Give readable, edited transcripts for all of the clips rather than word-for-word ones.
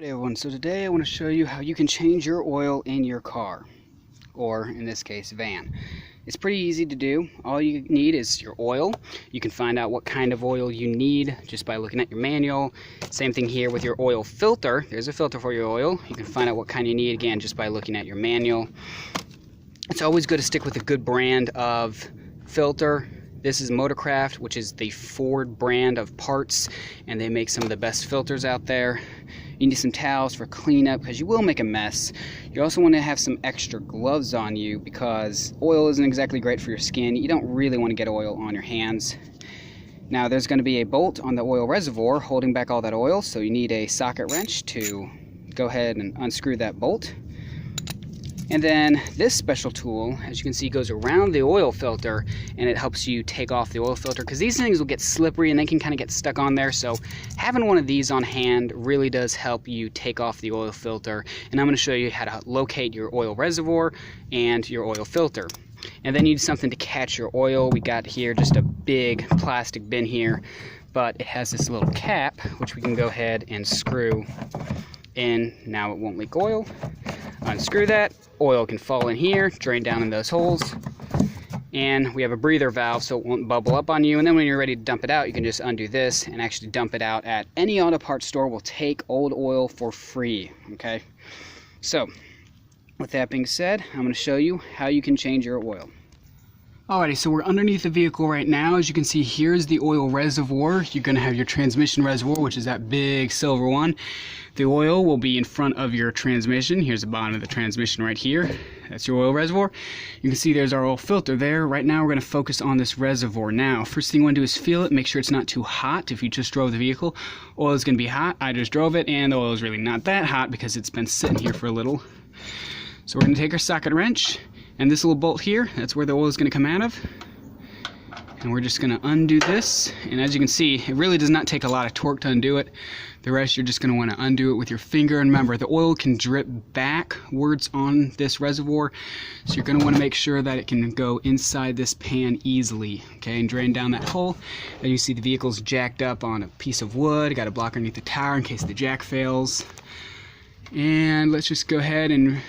Hey everyone, so today I want to show you how you can change your oil in your car, or in this case van. It's pretty easy to do. All you need is your oil. You can find out what kind of oil you need just by looking at your manual. Same thing here with your oil filter. There's a filter for your oil. You can find out what kind you need again just by looking at your manual. It's always good to stick with a good brand of filter. This is Motorcraft, which is the Ford brand of parts, and they make some of the best filters out there. You need some towels for cleanup because you will make a mess. You also want to have some extra gloves on you because oil isn't exactly great for your skin. You don't really want to get oil on your hands. Now there's going to be a bolt on the oil reservoir holding back all that oil, so you need a socket wrench to go ahead and unscrew that bolt. And then this special tool, as you can see, goes around the oil filter and it helps you take off the oil filter because these things will get slippery and they can kind of get stuck on there. So having one of these on hand really does help you take off the oil filter. And I'm going to show you how to locate your oil reservoir and your oil filter. And then you need something to catch your oil. We got here just a big plastic bin here, but it has this little cap which we can go ahead and screw in. Now it won't leak oil. Unscrew that, oil can fall in here, drain down in those holes, and we have a breather valve so it won't bubble up on you. And then when you're ready to dump it out, you can just undo this and actually dump it out at any auto parts store. Will take old oil for free. Okay, so with that being said, I'm going to show you how you can change your oil. Alrighty, so we're underneath the vehicle right now. As you can see, here's the oil reservoir. You're going to have your transmission reservoir, which is that big silver one. The oil will be in front of your transmission. Here's the bottom of the transmission right here. That's your oil reservoir. You can see there's our oil filter there. Right now we're going to focus on this reservoir. Now, first thing you want to do is feel it. Make sure it's not too hot. If you just drove the vehicle, oil is going to be hot. I just drove it and the oil is really not that hot because it's been sitting here for a little. So we're going to take our socket wrench. And this little bolt here, that's where the oil is going to come out of. And we're just going to undo this. And as you can see, it really does not take a lot of torque to undo it. The rest you're just going to want to undo it with your finger. And remember, the oil can drip backwards on this reservoir. So you're going to want to make sure that it can go inside this pan easily. Okay, and drain down that hole. And you see the vehicle's jacked up on a piece of wood. Got a block underneath the tire in case the jack fails. And let's just go ahead and...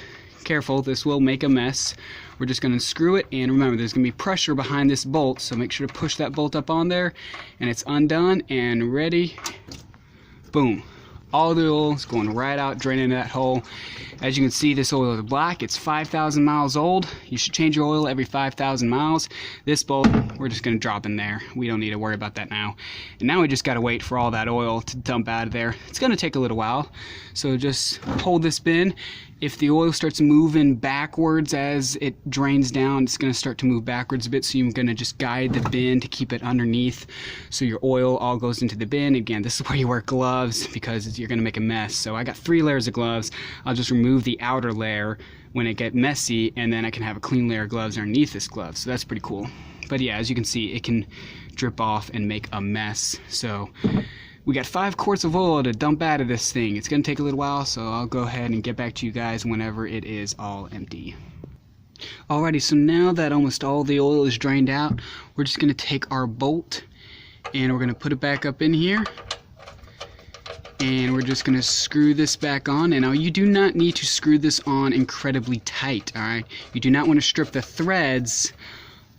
careful, this will make a mess. We're just going to screw it, and remember there's going to be pressure behind this bolt, so make sure to push that bolt up on there, and it's undone and ready. Boom. All the oil is going right out, draining that hole. As you can see, this oil is black. It's 5,000 miles old. You should change your oil every 5,000 miles. This bolt, we're just going to drop in there. We don't need to worry about that now. And now we just got to wait for all that oil to dump out of there. It's going to take a little while. So just hold this bin. If the oil starts moving backwards as it drains down, it's going to start to move backwards a bit. So you're going to just guide the bin to keep it underneath so your oil all goes into the bin. Again, this is where you wear gloves because you're going to make a mess. So I got 3 layers of gloves. I'll just remove the outer layer when it gets messy, and then I can have a clean layer of gloves underneath this glove. So that's pretty cool. But yeah, as you can see, it can drip off and make a mess. So we got 5 quarts of oil to dump out of this thing. It's going to take a little while, so I'll go ahead and get back to you guys whenever it is all empty. Alrighty, so now that almost all the oil is drained out, we're just going to take our bolt and we're going to put it back up in here. And we're just going to screw this back on. And now you do not need to screw this on incredibly tight, alright? You do not want to strip the threads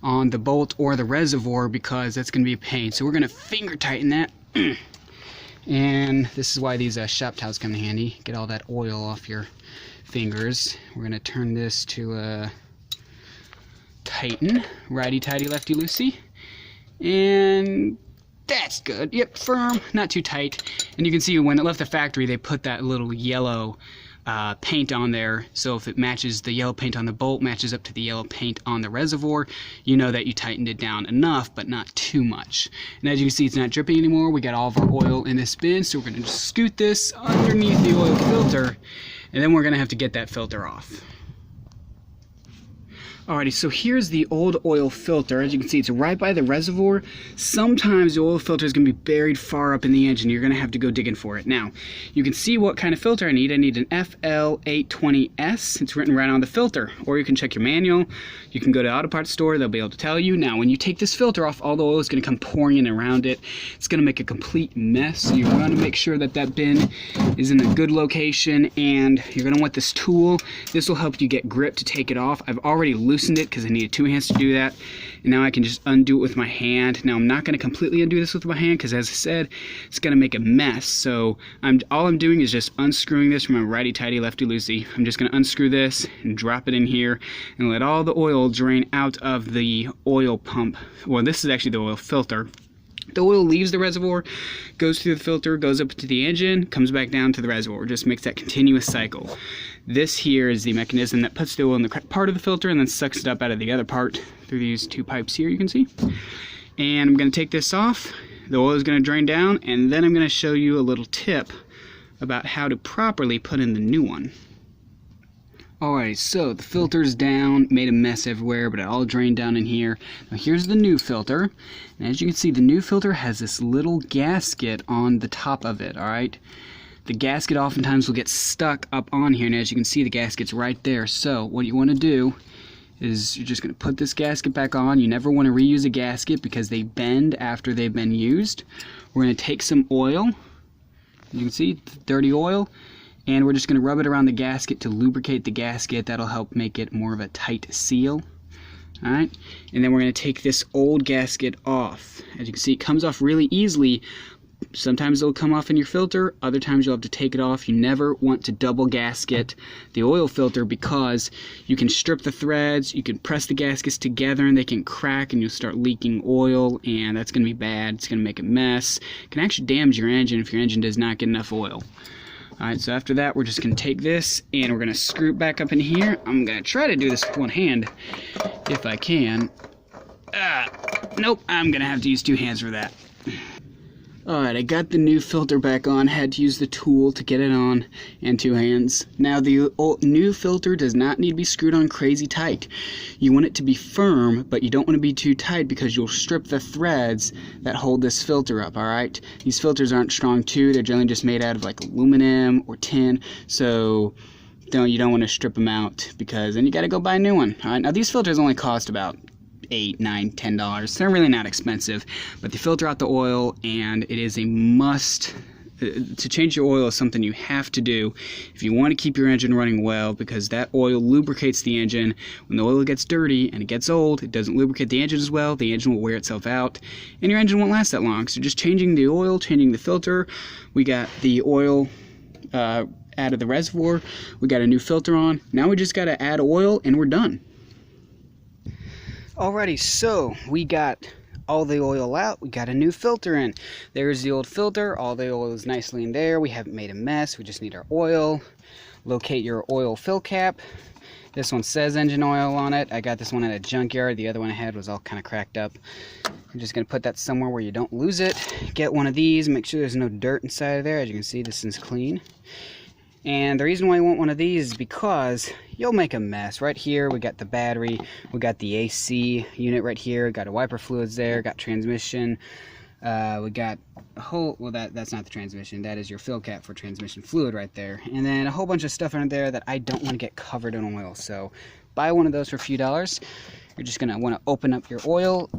on the bolt or the reservoir because that's going to be a pain. So we're going to finger tighten that. And this is why these shop towels come in handy. Get all that oil off your fingers. We're going to turn this to tighten. Righty-tighty, lefty-loosey. And that's good. Yep, firm, not too tight. And you can see when it left the factory, they put that little yellow paint on there. So if it matches, the yellow paint on the bolt matches up to the yellow paint on the reservoir, you know that you tightened it down enough, but not too much. And as you can see, it's not dripping anymore. We got all of our oil in this bin, so we're going to just scoot this underneath the oil filter, and then we're going to have to get that filter off. Alrighty, so here's the old oil filter. As you can see, it's right by the reservoir. Sometimes the oil filter is going to be buried far up in the engine. You're going to have to go digging for it. Now, you can see what kind of filter I need. I need an FL820S. It's written right on the filter. Or you can check your manual. You can go to the auto parts store. They'll be able to tell you. Now, when you take this filter off, all the oil is going to come pouring in around it. It's going to make a complete mess. So you want to make sure that that bin is in a good location, and you're going to want this tool. This will help you get grip to take it off. I've already loosened it because I needed 2 hands to do that, and now I can just undo it with my hand. Now I'm not going to completely undo this with my hand because, as I said, it's going to make a mess. So all I'm doing is just unscrewing this from a righty-tighty, lefty-loosey. I'm just going to unscrew this and drop it in here and let all the oil drain out of the oil pump. Well, this is actually the oil filter. The oil leaves the reservoir, goes through the filter, goes up to the engine, comes back down to the reservoir. Just makes that continuous cycle. This here is the mechanism that puts the oil in the correct part of the filter and then sucks it up out of the other part through these 2 pipes here, you can see. And I'm going to take this off. The oil is going to drain down, and then I'm going to show you a little tip about how to properly put in the new one. Alright, so the filter's down, made a mess everywhere, but it all drained down in here. Now here's the new filter, and as you can see, the new filter has this little gasket on the top of it, alright? The gasket oftentimes will get stuck up on here, and as you can see, the gasket's right there. So what you want to do is you're just going to put this gasket back on. You never want to reuse a gasket because they bend after they've been used. We're going to take some oil, you can see, dirty oil, and we're just going to rub it around the gasket to lubricate the gasket. That'll help make it more of a tight seal. Alright, and then we're going to take this old gasket off. As you can see, it comes off really easily. Sometimes it'll come off in your filter, other times you'll have to take it off. You never want to double gasket the oil filter because you can strip the threads, you can press the gaskets together and they can crack and you'll start leaking oil, and that's going to be bad. It's going to make a mess. It can actually damage your engine if your engine does not get enough oil. Alright, so after that, we're just going to take this and we're going to screw it back up in here. I'm going to try to do this with one hand if I can. Nope, I'm going to have to use 2 hands for that. Alright, I got the new filter back on, had to use the tool to get it on, and 2 hands. Now the new filter does not need to be screwed on crazy tight. You want it to be firm, but you don't want to be too tight because you'll strip the threads that hold this filter up, alright? These filters aren't strong too, they're generally just made out of like aluminum or tin, so you don't want to strip them out because then you gotta go buy a new one. Alright, now these filters only cost about $8, $9, $10. They're really not expensive, but they filter out the oil, and it is a must. To change your oil is something you have to do if you want to keep your engine running well, because that oil lubricates the engine. When the oil gets dirty and it gets old, it doesn't lubricate the engine as well. The engine will wear itself out, and your engine won't last that long. So just changing the oil, changing the filter. We got the oil out of the reservoir. We got a new filter on. Now we just got to add oil, and we're done. Alrighty, so we got all the oil out, we got a new filter in. There's the old filter, all the oil is nicely in there, we haven't made a mess, we just need our oil. Locate your oil fill cap. This one says engine oil on it. I got this one at a junkyard, the other one I had was all kind of cracked up. I'm just going to put that somewhere where you don't lose it. Get one of these, make sure there's no dirt inside of there. As you can see, this is clean. And the reason why you want one of these is because you'll make a mess. Right here, we got the battery, we got the AC unit right here, got a wiper fluids there, got transmission, we got a whole, well that's not the transmission, that is your fill cap for transmission fluid right there. And then a whole bunch of stuff under there that I don't want to get covered in oil. So buy one of those for a few dollars. You're just going to want to open up your oil.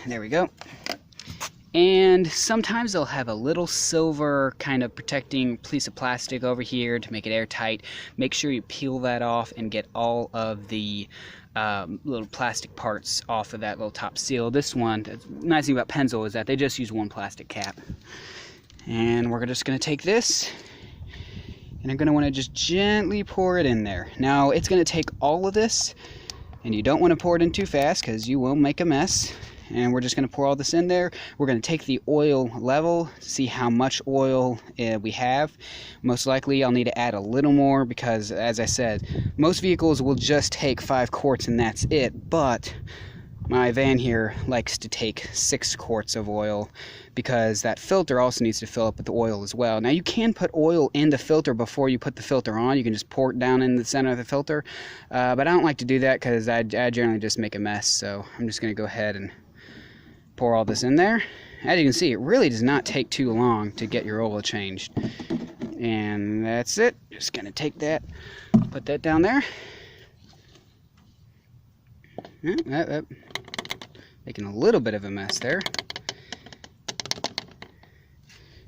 There we go. And sometimes they'll have a little silver kind of protecting piece of plastic over here to make it airtight. Make sure you peel that off and get all of the little plastic parts off of that little top seal. This one, the nice thing about Pennzoil is that they just use one plastic cap. And we're just going to take this, and I'm going to want to just gently pour it in there. Now, it's going to take all of this, and you don't want to pour it in too fast because you will make a mess. And we're just going to pour all this in there. We're going to take the oil level, see how much oil we have. Most likely I'll need to add a little more because, as I said, most vehicles will just take 5 quarts and that's it. But my van here likes to take 6 quarts of oil because that filter also needs to fill up with the oil as well. Now you can put oil in the filter before you put the filter on. You can just pour it down in the center of the filter, but I don't like to do that because I generally just make a mess. So I'm just going to go ahead and pour all this in there. As you can see, it really does not take too long to get your oil changed. And that's it. Just going to take that, put that down there. Making a little bit of a mess there.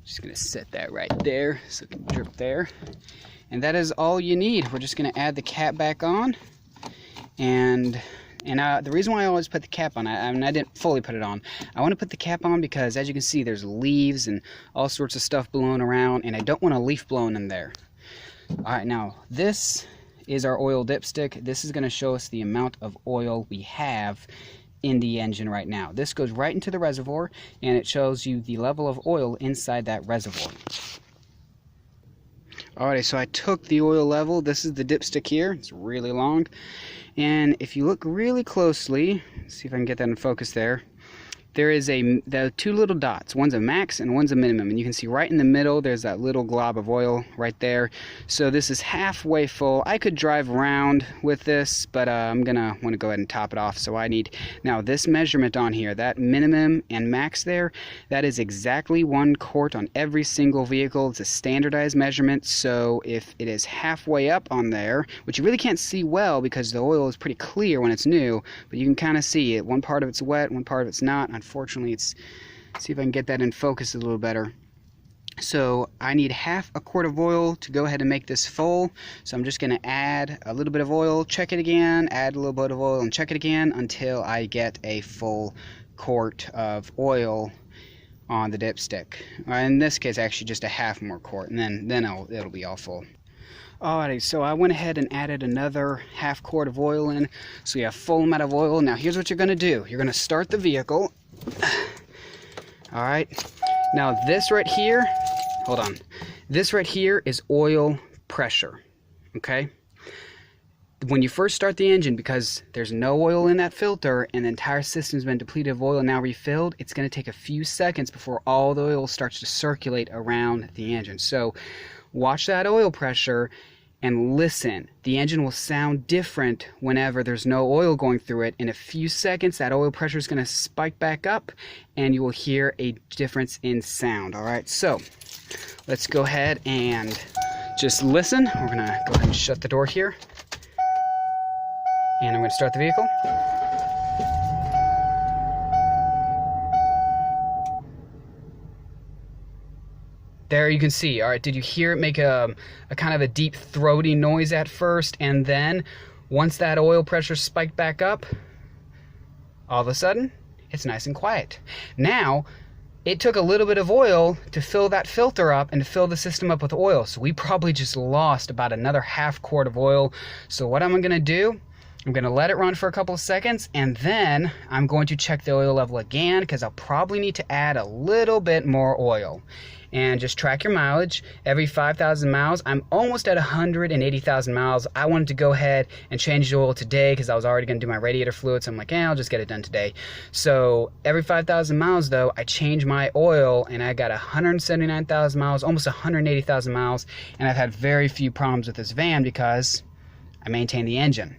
Just gonna set that right there so it can drip there. And that is all you need. We're just gonna add the cap back on. And the reason why I always put the cap on, I didn't fully put it on. I want to put the cap on because, as you can see, there's leaves and all sorts of stuff blowing around, and I don't want a leaf blowing in there. All right, now this is our oil dipstick. This is going to show us the amount of oil we have in the engine right now. This goes right into the reservoir, and it shows you the level of oil inside that reservoir. Alrighty, so I took the oil level. This is the dipstick here. It's really long. And if you look really closely, see if I can get that in focus there, there is the 2 little dots. One's a max and one's a minimum. And you can see right in the middle, there's that little glob of oil right there. So this is halfway full. I could drive around with this, but I'm gonna want to go ahead and top it off. So I need, now this measurement on here, that minimum and max there, that is exactly 1 quart on every single vehicle. It's a standardized measurement. So if it is halfway up on there, which you really can't see well because the oil is pretty clear when it's new, but you can kind of see it. One part of it's wet, one part of it's not. Unfortunately, let's see if I can get that in focus a little better. So I need half a quart of oil to go ahead and make this full. So I'm just going to add a little bit of oil, check it again, add a little bit of oil and check it again until I get a full quart of oil on the dipstick. In this case, actually just a half more quart, and then it'll be all full. Alrighty, so I went ahead and added another half quart of oil in, so you have full amount of oil. Now here's what you're going to do. You're going to start the vehicle. Alright, now this right here, hold on, this right here is oil pressure, okay? When you first start the engine, because there's no oil in that filter and the entire system's been depleted of oil and now refilled, it's going to take a few seconds before all the oil starts to circulate around the engine. So watch that oil pressure and listen. The engine will sound different whenever there's no oil going through it. In a few seconds, that oil pressure is going to spike back up and you will hear a difference in sound. All right, so let's go ahead and just listen. We're going to go ahead and shut the door here. And I'm going to start the vehicle. There you can see. All right, did you hear it make a kind of a deep throaty noise at first, and then once that oil pressure spiked back up, all of a sudden it's nice and quiet. Now it took a little bit of oil to fill that filter up and to fill the system up with oil, so we probably just lost about another half quart of oil. So what I'm going to do, I'm going to let it run for a couple of seconds, and then I'm going to check the oil level again because I'll probably need to add a little bit more oil. And just track your mileage every 5,000 miles. I'm almost at 180,000 miles. I wanted to go ahead and change the oil today because I was already going to do my radiator fluid, so I'm like, I'll just get it done today. So every 5,000 miles though, I change my oil and I got 179,000 miles, almost 180,000 miles, and I've had very few problems with this van because I maintain the engine.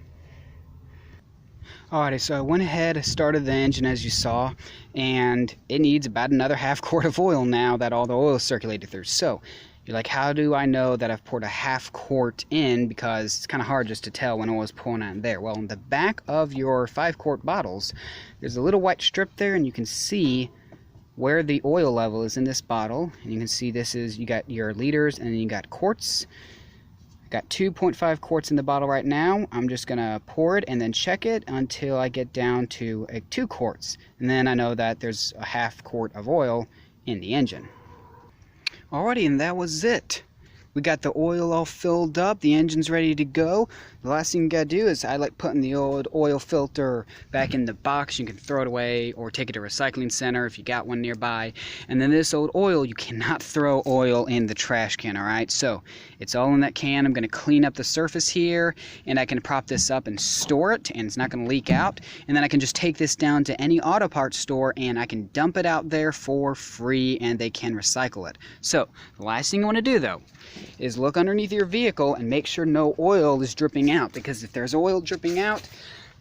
Alrighty, so I went ahead and started the engine as you saw, and it needs about another half quart of oil now that all the oil is circulated through. So you're like, how do I know that I've poured a half quart in? Because it's kind of hard just to tell when oil is pouring out in there. Well, in the back of your 5-quart bottles, there's a little white strip there, and you can see where the oil level is in this bottle. And you can see this is, you got your liters and then you got quarts. Got 2.5 quarts in the bottle right now. I'm just gonna pour it and then check it until I get down to 2 quarts. And then I know that there's a half quart of oil in the engine. Alrighty, and that was it. we got the oil all filled up, the engine's ready to go. The last thing you gotta do is I like putting the old oil filter back in the box. You can throw it away or take it to a recycling center if you got one nearby. And then this old oil, you cannot throw oil in the trash can, all right? So it's all in that can. I'm gonna clean up the surface here, and I can prop this up and store it, and it's not gonna leak out. And then I can just take this down to any auto parts store and I can dump it out there for free and they can recycle it. So the last thing you wanna do though is look underneath your vehicle and make sure no oil is dripping out, because if there's oil dripping out,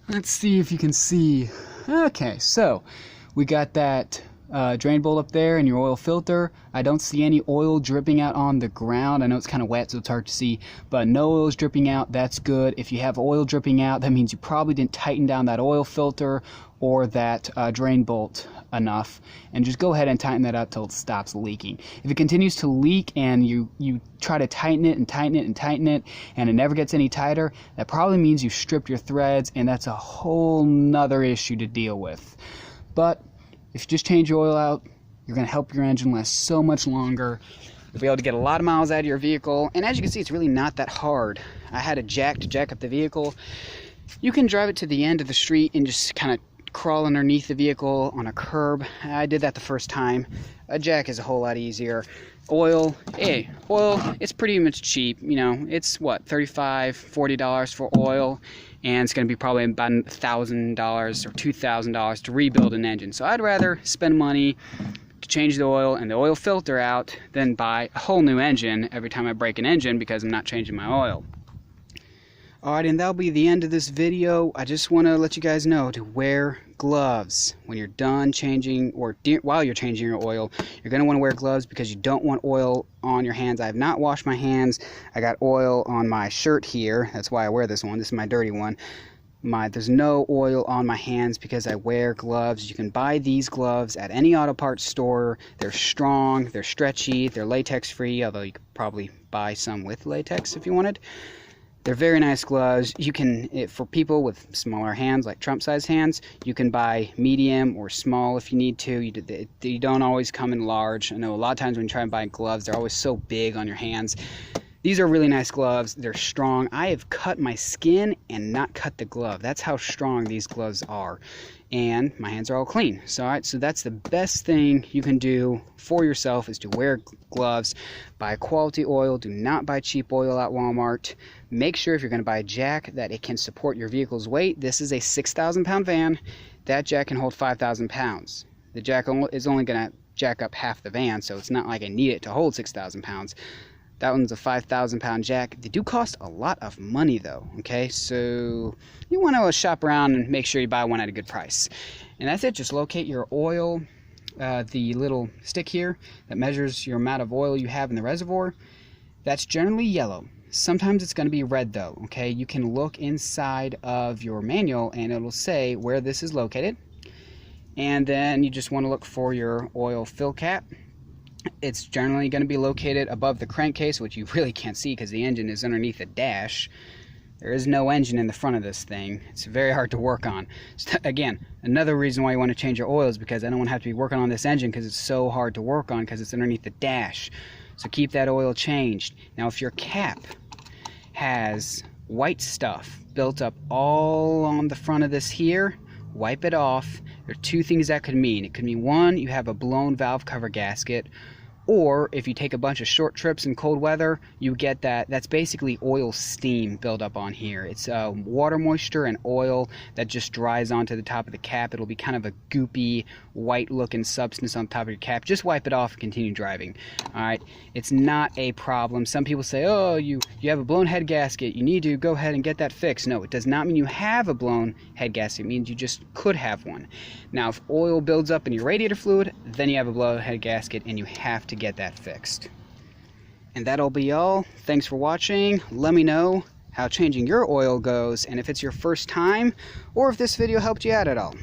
let's see if you can see. Okay, so we got that drain bolt up there and your oil filter. I don't see any oil dripping out on the ground. I know it's kind of wet so it's hard to see, but no oil is dripping out. That's good. If you have oil dripping out, that means you probably didn't tighten down that oil filter or that drain bolt enough, and just go ahead and tighten that up till it stops leaking. If it continues to leak and you try to tighten it and tighten it and tighten it and it never gets any tighter, that probably means you've stripped your threads, and that's a whole nother issue to deal with. But if you just change your oil out, you're going to help your engine last so much longer. You'll be able to get a lot of miles out of your vehicle, and as you can see, it's really not that hard. I had a jack to jack up the vehicle. You can drive it to the end of the street and just kind of crawl underneath the vehicle on a curb. I did that the first time. A jack is a whole lot easier. Oil, it's pretty much cheap. You know, it's what, $35, $40 for oil, and it's going to be probably about $1,000 or $2,000 to rebuild an engine. So I'd rather spend money to change the oil and the oil filter out than buy a whole new engine every time I break an engine because I'm not changing my oil. Alright, and that'll be the end of this video. I just want to let you guys know to wear gloves when you're done changing, or while you're changing your oil. You're going to want to wear gloves because you don't want oil on your hands. I have not washed my hands. I got oil on my shirt here. That's why I wear this one. This is my dirty one. There's no oil on my hands because I wear gloves. You can buy these gloves at any auto parts store. They're strong, they're stretchy, they're latex free, although you could probably buy some with latex if you wanted. They're very nice gloves. You can, for people with smaller hands, like Trump-sized hands, you can buy medium or small if you need to. You don't always come in large. I know a lot of times when you try and buy gloves, they're always so big on your hands. These are really nice gloves. They're strong. I have cut my skin and not cut the glove. That's how strong these gloves are. And my hands are all clean. So, all right, so that's the best thing you can do for yourself is to wear gloves. Buy quality oil. Do not buy cheap oil at Walmart. Make sure if you're going to buy a jack that it can support your vehicle's weight. This is a 6,000-pound van. That jack can hold 5,000 pounds. The jack is only going to jack up half the van, so it's not like I need it to hold 6,000 pounds. That one's a 5,000-pound jack. They do cost a lot of money though, okay? So you want to shop around and make sure you buy one at a good price. And that's it. Just locate your oil, the little stick here that measures your amount of oil you have in the reservoir. That's generally yellow. Sometimes it's going to be red though, okay? You can look inside of your manual and it'll say where this is located. And then you just want to look for your oil fill cap. It's generally going to be located above the crankcase, which you really can't see because the engine is underneath the dash. There is no engine in the front of this thing. It's very hard to work on. So again, another reason why you want to change your oil is because I don't want to have to be working on this engine because it's so hard to work on because it's underneath the dash. So keep that oil changed. Now if your cap has white stuff built up all on the front of this here, wipe it off. There are two things that could mean. It could mean one, you have a blown valve cover gasket, or if you take a bunch of short trips in cold weather, you get that's basically oil steam built up on here. It's water moisture and oil that just dries onto the top of the cap. It'll be kind of a goopy, white looking substance on top of your cap. Just wipe it off and continue driving. Alright, it's not a problem. Some people say, oh, you have a blown head gasket, you need to go ahead and get that fixed. No, it does not mean you have a blown head gasket. It means you just could have one. Now, if oil builds up in your radiator fluid, then you have a blown head gasket and you have to get that fixed. And that'll be all. Thanks for watching. Let me know how changing your oil goes and if it's your first time or if this video helped you out at all.